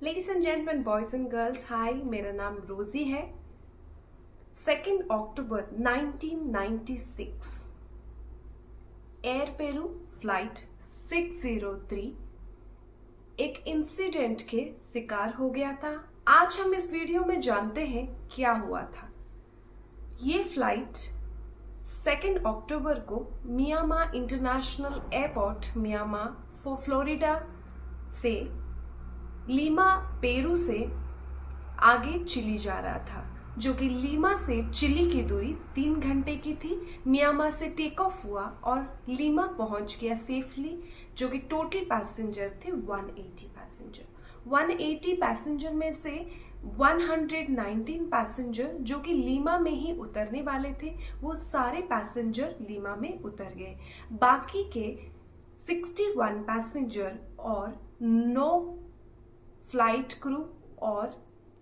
Ladies and gentleman, boys and girls, hi, मेरा नाम रोजी है। 2 अक्टूबर 1996 एयर पेरू फ्लाइट 603 एक इंसिडेंट के शिकार हो गया था। आज हम इस वीडियो में जानते हैं क्या हुआ था। ये फ्लाइट 2 अक्टूबर को मियामा इंटरनेशनल एयरपोर्ट मियामा फ्लोरिडा से लीमा पेरू से आगे चिली जा रहा था, जो कि लीमा से चिली की दूरी 3 घंटे की थी। मियामा से टेक ऑफ हुआ और लीमा पहुंच गया सेफली, जो कि टोटल पैसेंजर थे 180 पैसेंजर। 180 पैसेंजर में से 119 पैसेंजर जो कि लीमा में ही उतरने वाले थे, वो सारे पैसेंजर लीमा में उतर गए। बाकी के 61 पैसेंजर और 9 फ्लाइट क्रू और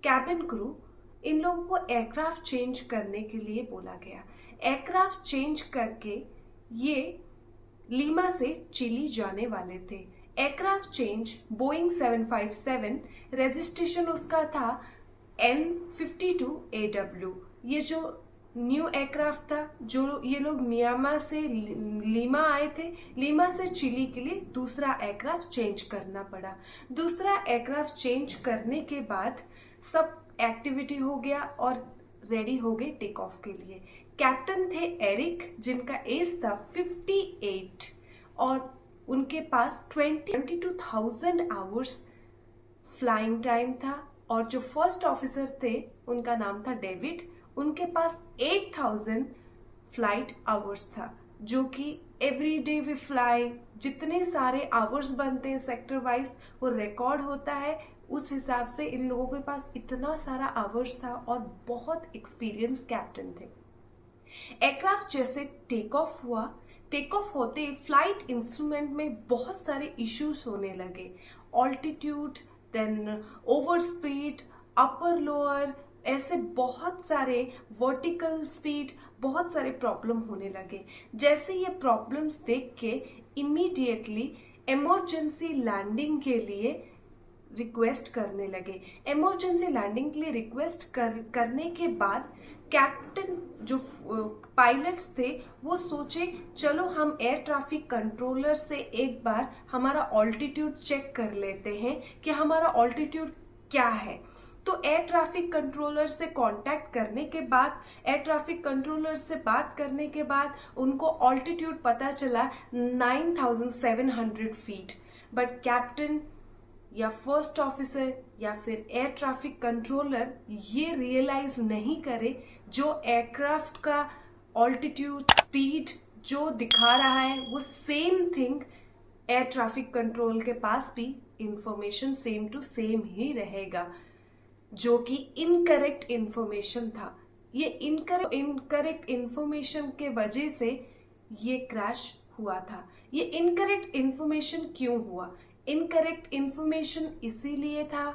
कैबिन क्रू, इन लोगों को एयरक्राफ्ट चेंज करने के लिए बोला गया। एयरक्राफ्ट चेंज करके ये लीमा से चिली जाने वाले थे। एयरक्राफ्ट चेंज बोइंग 757, रजिस्ट्रेशन उसका था N52AW। ये जो न्यू एयरक्राफ्ट था, जो ये लोग मियामा से लीमा आए थे, लीमा से चिली के लिए दूसरा एयरक्राफ्ट चेंज करना पड़ा। दूसरा एयरक्राफ्ट चेंज करने के बाद सब एक्टिविटी हो गया और रेडी हो गए टेक ऑफ के लिए। कैप्टन थे एरिक, जिनका एज था 58 और उनके पास 22,000 आवर्स फ्लाइंग टाइम था। और जो फर्स्ट ऑफिसर थे, उनका नाम था डेविड, उनके पास 8,000 फ्लाइट आवर्स था, जो कि एवरी डे वी फ्लाई, जितने सारे आवर्स बनते हैं सेक्टर वाइज वो रिकॉर्ड होता है। उस हिसाब से इन लोगों के पास इतना सारा आवर्स था और बहुत एक्सपीरियंस कैप्टन थे। एयरक्राफ्ट जैसे टेक ऑफ हुआ, टेक ऑफ होते ही फ्लाइट इंस्ट्रूमेंट में बहुत सारे इश्यूज होने लगे। Altitude, then over speed, upper lower, ऐसे बहुत सारे वर्टिकल स्पीड, बहुत सारे प्रॉब्लम होने लगे। जैसे ये प्रॉब्लम्स देख के इमीडिएटली इमरजेंसी लैंडिंग के लिए रिक्वेस्ट करने लगे। इमरजेंसी लैंडिंग के लिए रिक्वेस्ट करने के बाद कैप्टन, जो पायलट्स थे, वो सोचे चलो हम एयर ट्रैफिक कंट्रोलर से एक बार हमारा ऑल्टीट्यूड चेक कर लेते हैं कि हमारा ऑल्टीट्यूड क्या है। तो एयर ट्रैफिक कंट्रोलर से कांटेक्ट करने के बाद, एयर ट्रैफिक कंट्रोलर से बात करने के बाद उनको ऑल्टीट्यूड पता चला 9,700 फीट। बट कैप्टन या फर्स्ट ऑफिसर या फिर एयर ट्रैफिक कंट्रोलर ये रियलाइज नहीं करे जो एयरक्राफ्ट का ऑल्टीट्यूड स्पीड जो दिखा रहा है वो same thing air traffic control के पास भी इंफॉर्मेशन सेम टू सेम ही रहेगा, जो कि इनकरेक्ट इंफॉर्मेशन था। ये इनकरेक्ट इंफॉर्मेशन के वजह से ये क्रैश हुआ था। ये इनकरेक्ट इंफॉर्मेशन क्यों हुआ? इनकरेक्ट इंफॉर्मेशन इसीलिए था,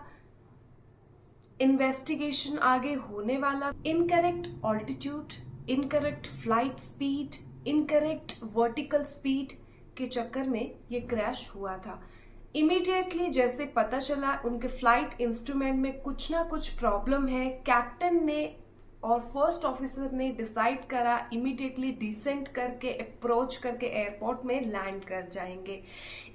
इन्वेस्टिगेशन आगे होने वाला। Incorrect altitude, incorrect flight speed, incorrect vertical speed के चक्कर में ये क्रैश हुआ था। इमीडिएटली जैसे पता चला उनके फ्लाइट इंस्ट्रूमेंट में कुछ ना कुछ प्रॉब्लम है, कैप्टन ने और फर्स्ट ऑफिसर ने डिसाइड करा इमीडिएटली डिसेंट करके, अप्रोच करके एयरपोर्ट में लैंड कर जाएंगे।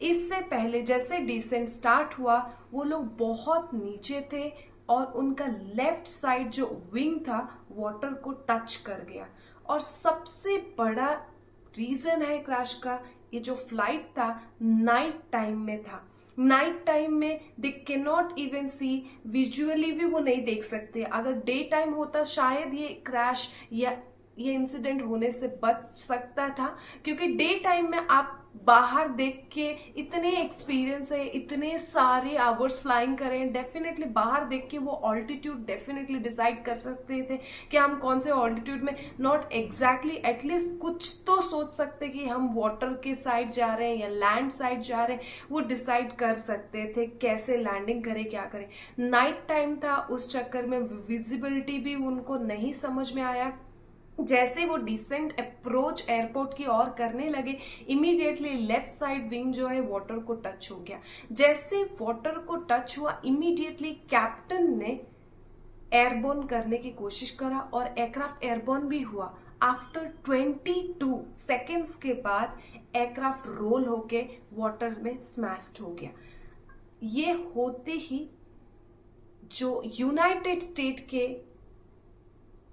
इससे पहले जैसे डिसेंट स्टार्ट हुआ, वो लोग बहुत नीचे थे और उनका लेफ्ट साइड जो विंग था वाटर को टच कर गया। और सबसे बड़ा रीजन है क्रैश का, ये जो फ्लाइट था नाइट टाइम में था। नाइट टाइम में they can not even see, visually भी वो नहीं देख सकते। अगर डे टाइम होता शायद ये क्रैश या ये इंसिडेंट होने से बच सकता था, क्योंकि डे टाइम में आप बाहर देख के, इतने एक्सपीरियंस है, इतने सारे आवर्स फ्लाइंग करें, डेफिनेटली बाहर देख के वो ऑल्टीट्यूड डेफिनेटली डिसाइड कर सकते थे कि हम कौन से ऑल्टीट्यूड में, नॉट एग्जैक्टली, एटलीस्ट कुछ तो सोच सकते कि हम वाटर के साइड जा रहे हैं या लैंड साइड जा रहे हैं, वो डिसाइड कर सकते थे कैसे लैंडिंग करें, क्या करें। नाइट टाइम था, उस चक्कर में विजिबिलिटी भी उनको नहीं समझ में आया जैसे वो डिसेंट अप्रोच एयरपोर्ट की ओर करने लगे, इमीडिएटली लेफ्ट साइड विंग जो है वाटर को टच हो गया। जैसे वाटर को टच हुआ, इमीडिएटली कैप्टन ने एयरबोर्न करने की कोशिश करा और एयरक्राफ्ट एयरबोर्न भी हुआ। आफ्टर 22 सेकेंड्स के बाद एयरक्राफ्ट रोल होके वाटर में स्मैश्ड हो गया। ये होते ही जो यूनाइटेड स्टेट के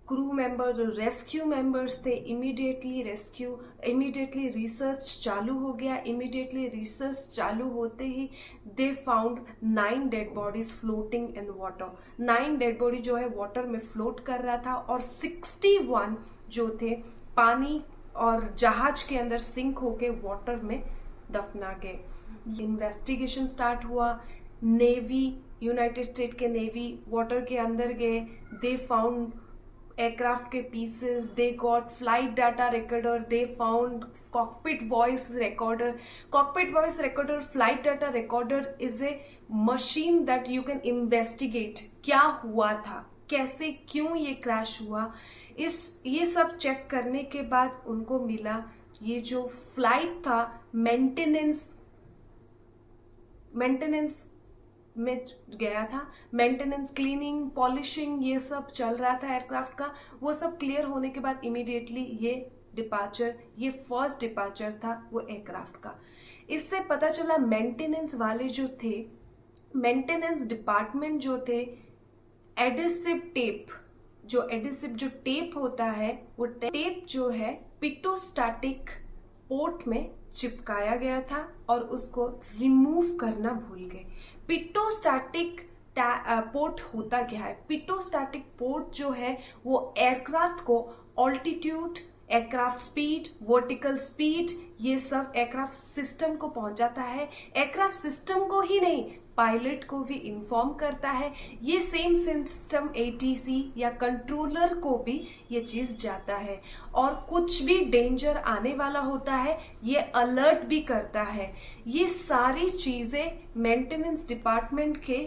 क्रू मेंबर, जो रेस्क्यू मेंबर्स थे, इमीडिएटली रिसर्च चालू हो गया। इमीडिएटली रिसर्च चालू होते ही they found 9 dead bodies floating in water. 9 dead body जो है वाटर में फ्लोट कर रहा था और 61 जो थे पानी और जहाज के अंदर सिंक होके वाटर में दफना गए। इन्वेस्टिगेशन स्टार्ट हुआ। नेवी, यूनाइटेड स्टेट के नेवी वाटर के अंदर गए। दे फाउंड aircraft के pieces, they got flight data recorder, they found cockpit voice recorder. Cockpit voice recorder, flight data recorder is a machine that you can investigate क्या हुआ था, कैसे, क्यों ये क्रैश हुआ। ये सब चेक करने के बाद उनको मिला ये जो फ्लाइट था मेंटेनेंस में गया था। मेंटेनेंस, क्लीनिंग, पॉलिशिंग ये सब चल रहा था एयरक्राफ्ट का। वो सब क्लियर होने के बाद इमीडिएटली ये फर्स्ट डिपार्चर था वो एयरक्राफ्ट का। इससे पता चला मेंटेनेंस वाले जो थे, मेंटेनेंस डिपार्टमेंट जो थे, एडिसिव जो टेप होता है, वो टेप जो है पिटोस्टैटिक पोर्ट में चिपकाया गया था और उसको रिमूव करना भूल गए। पिटोस्टैटिक पोर्ट होता क्या है? पिटोस्टैटिक पोर्ट जो है वो एयरक्राफ्ट को altitude, aircraft speed, vertical speed, ये सब एयरक्राफ्ट सिस्टम को पहुंचाता है। एयरक्राफ्ट सिस्टम को ही नहीं, पायलट को भी इन्फॉर्म करता है। ये सेम सिस्टम ATC या कंट्रोलर को भी ये चीज जाता है और कुछ भी डेंजर आने वाला होता है ये अलर्ट भी करता है। ये सारी चीजें मेंटेनेंस डिपार्टमेंट के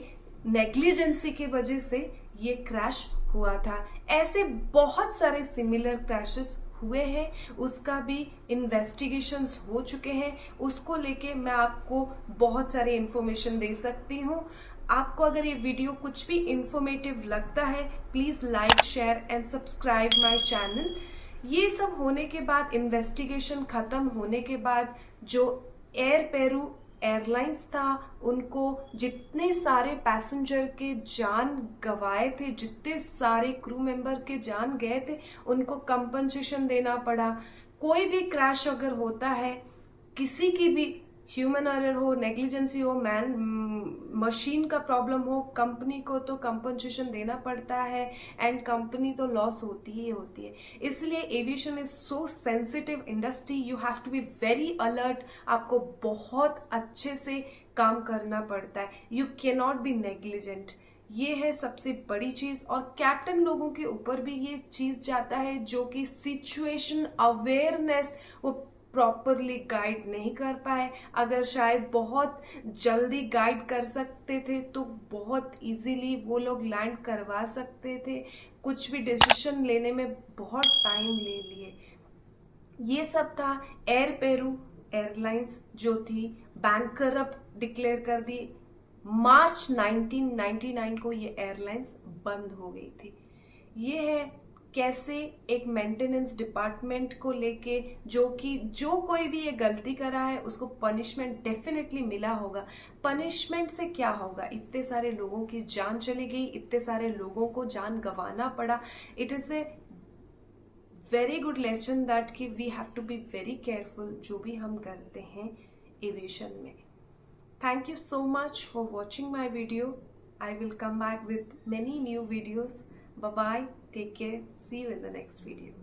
नेग्लिजेंसी की वजह से ये क्रैश हुआ था। ऐसे बहुत सारे सिमिलर क्रैशेस हुए हैं, उसका भी इन्वेस्टिगेशंस हो चुके हैं। उसको लेके मैं आपको बहुत सारे इन्फॉर्मेशन दे सकती हूँ। आपको अगर ये वीडियो कुछ भी इंफॉर्मेटिव लगता है, please like, share and subscribe my channel. ये सब होने के बाद, इन्वेस्टिगेशन खत्म होने के बाद, जो एयर पेरू एयरलाइंस था, उनको जितने सारे पैसेंजर के जान गवाए थे, जितने सारे क्रू मेंबर के जान गए थे, उनको कंपनसेशन देना पड़ा। कोई भी क्रैश अगर होता है, किसी की भी ह्यूमन एरर हो, नेग्लिजेंसी हो, मशीन का प्रॉब्लम हो, कंपनी को तो कंपनसेशन देना पड़ता है एंड कंपनी तो लॉस होती ही होती है। इसलिए aviation is so sensitive industry, you have to be very alert. आपको बहुत अच्छे से काम करना पड़ता है, you can not be negligent. ये है सबसे बड़ी चीज। और कैप्टन लोगों के ऊपर भी ये चीज जाता है जो कि सिचुएशन अवेयरनेस वो प्रॉपरली गाइड नहीं कर पाए। अगर शायद बहुत जल्दी गाइड कर सकते थे तो बहुत इजीली वो लोग लैंड करवा सकते थे। कुछ भी डिसीजन लेने में बहुत टाइम ले लिए। ये सब था। एयर पेरू एयरलाइंस जो थी बैंकरप्ट डिक्लेयर कर दी। मार्च 1999 को ये एयरलाइंस बंद हो गई थी। ये है कैसे एक मेंटेनेंस डिपार्टमेंट को लेके जो कोई भी ये गलती करा है उसको पनिशमेंट डेफिनेटली मिला होगा। पनिशमेंट से क्या होगा? इतने सारे लोगों की जान चली गई, इतने सारे लोगों को जान गंवाना पड़ा। It is a very good lesson that कि we have to be very careful जो भी हम करते हैं एविएशन में। Thank you so much for watching my video. I will come back with many new videos. Bye bye. Take care. See you in the next video.